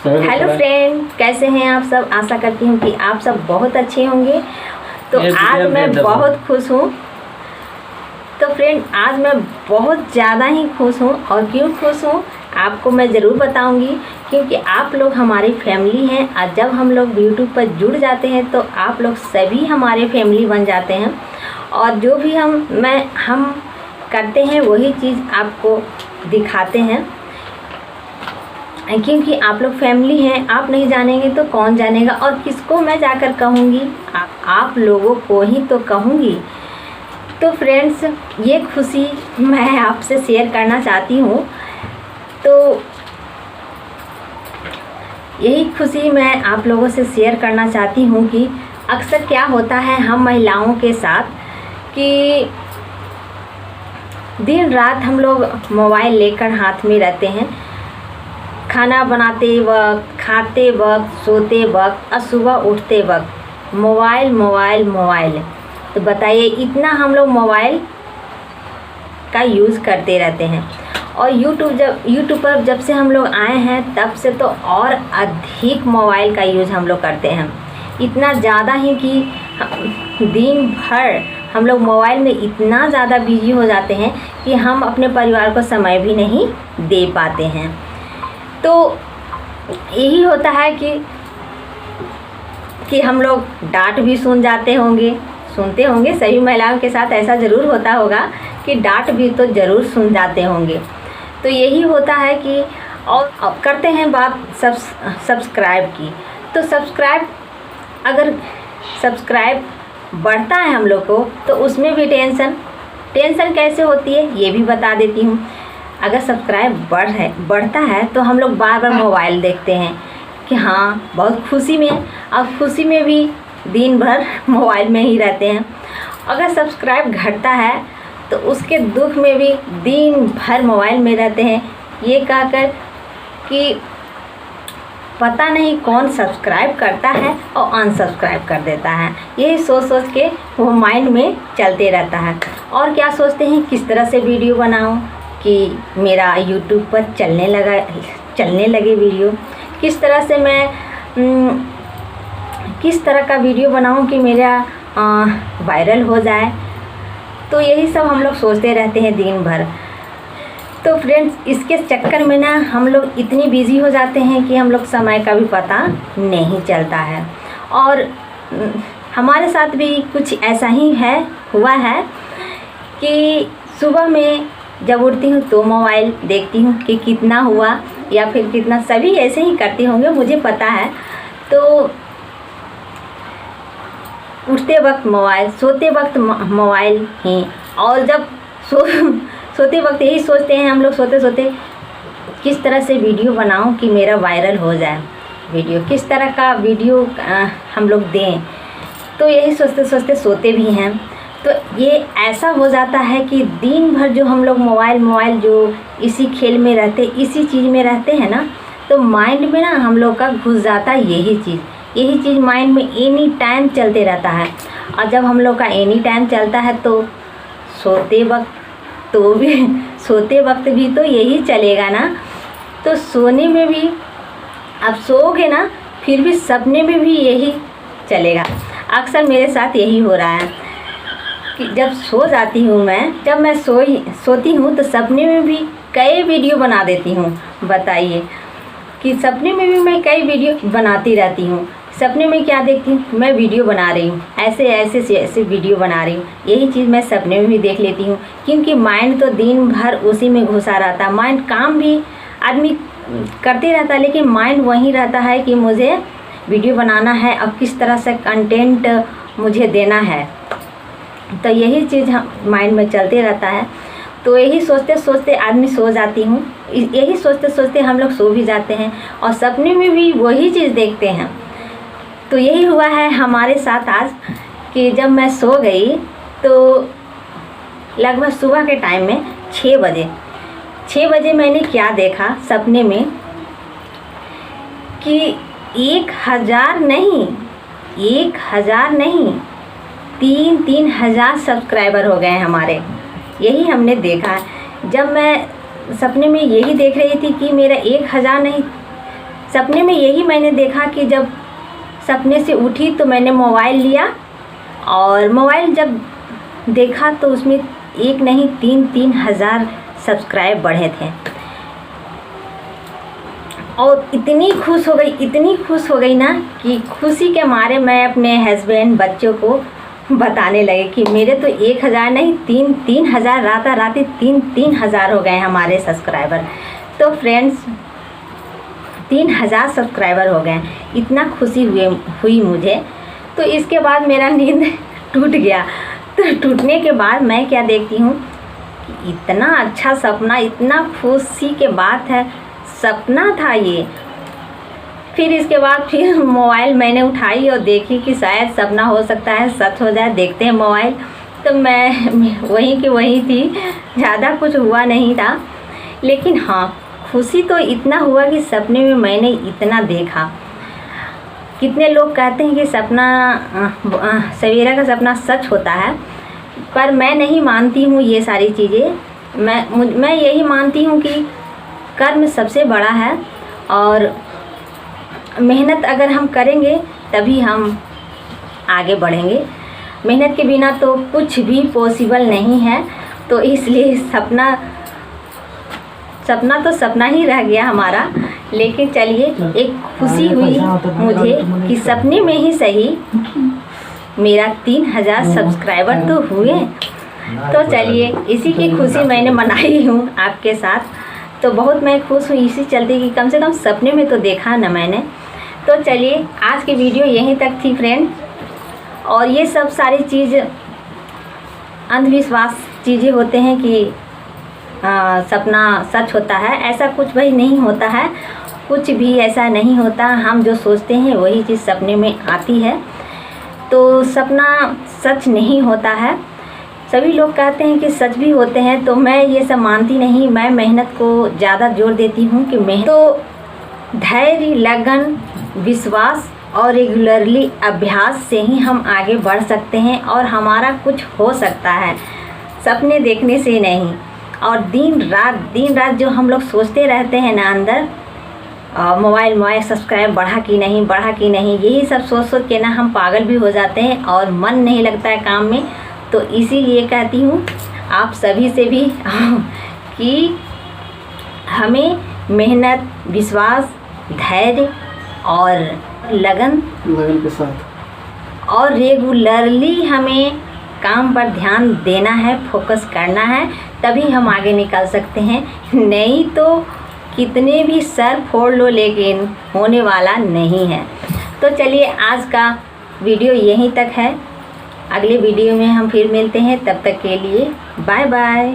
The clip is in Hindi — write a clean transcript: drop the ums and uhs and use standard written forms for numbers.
हेलो फ्रेंड, कैसे हैं आप सब। आशा करती हूँ कि आप सब बहुत अच्छे होंगे। तो आज मैं बहुत खुश हूँ। तो फ्रेंड, आज मैं बहुत ज़्यादा ही खुश हूँ। और क्यों खुश हूँ आपको मैं ज़रूर बताऊँगी, क्योंकि आप लोग हमारी फैमिली हैं। और जब हम लोग यूट्यूब पर जुड़ जाते हैं तो आप लोग सभी हमारे फैमिली बन जाते हैं। और जो भी हम करते हैं वही चीज़ आपको दिखाते हैं, क्योंकि आप लोग फैमिली हैं। आप नहीं जानेंगे तो कौन जानेगा। और किसको मैं जाकर कहूँगी, आप लोगों को ही तो कहूँगी। तो फ्रेंड्स, ये खुशी मैं आपसे शेयर करना चाहती हूँ। तो यही खुशी मैं आप लोगों से शेयर करना चाहती हूँ कि अक्सर क्या होता है हम महिलाओं के साथ कि दिन रात हम लोग मोबाइल लेकर हाथ में रहते हैं। खाना बनाते वक्त, खाते वक्त, सोते वक्त और सुबह उठते वक्त मोबाइल मोबाइल मोबाइल। तो बताइए, इतना हम लोग मोबाइल का यूज़ करते रहते हैं। और यूट्यूब पर जब से हम लोग आए हैं तब से तो और अधिक मोबाइल का यूज़ हम लोग करते हैं। इतना ज़्यादा ही कि दिन भर हम लोग मोबाइल में इतना ज़्यादा बिजी हो जाते हैं कि हम अपने परिवार को समय भी नहीं दे पाते हैं। तो यही होता है कि हम लोग डांट भी सुनते होंगे। सभी महिलाओं के साथ ऐसा ज़रूर होता होगा कि डांट भी तो ज़रूर सुन जाते होंगे। तो यही होता है कि और करते हैं बात सब्सक्राइब की। तो अगर सब्सक्राइब बढ़ता है हम लोग को तो उसमें भी टेंशन कैसे होती है ये भी बता देती हूँ। अगर सब्सक्राइब बढ़ता है तो हम लोग बार बार मोबाइल देखते हैं कि हाँ, बहुत खुशी में। और खुशी में भी दिन भर मोबाइल में ही रहते हैं। अगर सब्सक्राइब घटता है तो उसके दुख में भी दिन भर मोबाइल में रहते हैं, ये कहकर कि पता नहीं कौन सब्सक्राइब करता है और अनसब्सक्राइब कर देता है। यही सोच के वो माइंड में चलते रहता है। और क्या सोचते हैं, किस तरह से वीडियो बनाऊं कि मेरा यूट्यूब पर चलने लगे वीडियो। किस तरह से मैं किस तरह का वीडियो बनाऊं कि मेरा वायरल हो जाए। तो यही सब हम लोग सोचते रहते हैं दिन भर। तो फ्रेंड्स, इसके चक्कर में ना हम लोग इतनी बिजी हो जाते हैं कि हम लोग समय का भी पता नहीं चलता है। और हमारे साथ भी कुछ ऐसा ही हुआ है कि सुबह में जब उठती हूँ तो मोबाइल देखती हूँ कि कितना हुआ या फिर कितना। सभी ऐसे ही करते होंगे, मुझे पता है। तो उठते वक्त मोबाइल, सोते वक्त मोबाइल ही। और जब सोते वक्त यही सोचते हैं हम लोग, सोते किस तरह से वीडियो बनाऊं कि मेरा वायरल हो जाए। किस तरह का वीडियो हम लोग दें। तो यही सोचते सोते भी हैं। तो ये ऐसा हो जाता है कि दिन भर जो हम लोग मोबाइल जो इसी खेल में रहते, इसी चीज़ में रहते हैं ना, तो माइंड में ना हम लोग का घुस जाता है यही चीज़ माइंड में एनी टाइम चलते रहता है। और जब हम लोग का एनी टाइम चलता है तो सोते वक्त भी तो यही चलेगा ना। तो सोने में भी अब सोओगे ना, फिर भी सपने में भी यही चलेगा। अक्सर मेरे साथ यही हो रहा है कि जब सो जाती हूँ जब मैं सोती हूँ तो सपने में भी कई वीडियो बना देती हूँ। बताइए कि सपने में भी मैं कई वीडियो बनाती रहती हूँ। सपने में क्या देखती हूँ, मैं वीडियो बना रही हूँ, ऐसे वीडियो बना रही हूँ। यही चीज़ मैं सपने में भी देख लेती हूँ, क्योंकि माइंड तो दिन भर उसी में घुसा रहता है। माइंड काम भी आदमी करते रहता है, लेकिन माइंड वहीं रहता है कि मुझे वीडियो बनाना है और किस तरह से कंटेंट मुझे देना है। तो यही चीज़ माइंड में चलते रहता है। तो यही सोचते आदमी सो जाती हूँ। यही सोचते हम लोग सो भी जाते हैं और सपने में भी वही चीज़ देखते हैं। तो यही हुआ है हमारे साथ आज कि जब मैं सो गई तो लगभग सुबह के टाइम में 6 बजे मैंने क्या देखा सपने में कि 1000 नहीं 3,000 सब्सक्राइबर हो गए हैं हमारे। यही हमने देखा। जब मैं सपने में यही देख रही थी कि मेरा 1000 नहीं सपने में यही मैंने देखा कि जब सपने से उठी तो मैंने मोबाइल लिया और मोबाइल जब देखा तो उसमें एक नहीं 3 हज़ार सब्सक्राइब बढ़े थे और इतनी खुश हो गई ना कि खुशी के मारे मैं अपने हस्बैंड बच्चों को बताने लगे कि मेरे तो 1,000 नहीं 3 हज़ार रात 3 हज़ार हो गए हमारे सब्सक्राइबर। तो फ्रेंड्स 3 हज़ार सब्सक्राइबर हो गए, इतना खुशी हुई मुझे। तो इसके बाद मेरा नींद टूट गया। तो टूटने के बाद मैं क्या देखती हूँ कि इतना अच्छा सपना, इतना खुशी के बात है, सपना था ये। फिर इसके बाद फिर मोबाइल मैंने उठाई और देखी कि शायद सपना हो सकता है सच हो जाए, देखते हैं मोबाइल। तो मैं वहीं की वहीं थी, ज़्यादा कुछ हुआ नहीं था, लेकिन हाँ खुशी तो इतना हुआ कि सपने में मैंने इतना देखा। कितने लोग कहते हैं कि सपना सवेरा का सपना सच होता है, पर मैं नहीं मानती हूँ ये सारी चीज़ें। मैं यही मानती हूँ कि कर्म सबसे बड़ा है और मेहनत अगर हम करेंगे तभी हम आगे बढ़ेंगे। मेहनत के बिना तो कुछ भी पॉसिबल नहीं है। तो इसलिए सपना तो सपना ही रह गया हमारा। लेकिन चलिए, एक खुशी हुई मुझे कि सपने में ही सही मेरा 3 हज़ार सब्सक्राइबर तो हुए। तो चलिए, इसी की खुशी मैंने मनाई हूँ आपके साथ। तो बहुत मैं खुश हूँ इसी चलते कि कम से कम सपने में तो देखा ना मैंने। तो चलिए, आज की वीडियो यहीं तक थी फ्रेंड। और ये सब सारी चीज़ अंधविश्वास चीज़ें होते हैं कि सपना सच होता है, ऐसा कुछ भाई नहीं होता है। कुछ भी ऐसा नहीं होता, हम जो सोचते हैं वही चीज़ सपने में आती है। तो सपना सच नहीं होता है। सभी लोग कहते हैं कि सच भी होते हैं, तो मैं ये सब मानती नहीं। मैं मेहनत को ज़्यादा जोर देती हूँ कि तो धैर्य, लगन, विश्वास और रेगुलरली अभ्यास से ही हम आगे बढ़ सकते हैं और हमारा कुछ हो सकता है, सपने देखने से नहीं। और दिन रात जो हम लोग सोचते रहते हैं ना अंदर, मोबाइल सब्सक्राइब बढ़ा कि नहीं, यही सब सोच के ना हम पागल भी हो जाते हैं और मन नहीं लगता है काम में। तो इसीलिए कहती हूँ आप सभी से भी कि हमें मेहनत, विश्वास, धैर्य और लगन के साथ और रेगुलरली हमें काम पर ध्यान देना है, फोकस करना है, तभी हम आगे निकल सकते हैं। नहीं तो कितने भी सर फोड़ लो लेकिन होने वाला नहीं है। तो चलिए, आज का वीडियो यहीं तक है। अगले वीडियो में हम फिर मिलते हैं, तब तक के लिए बाय बाय।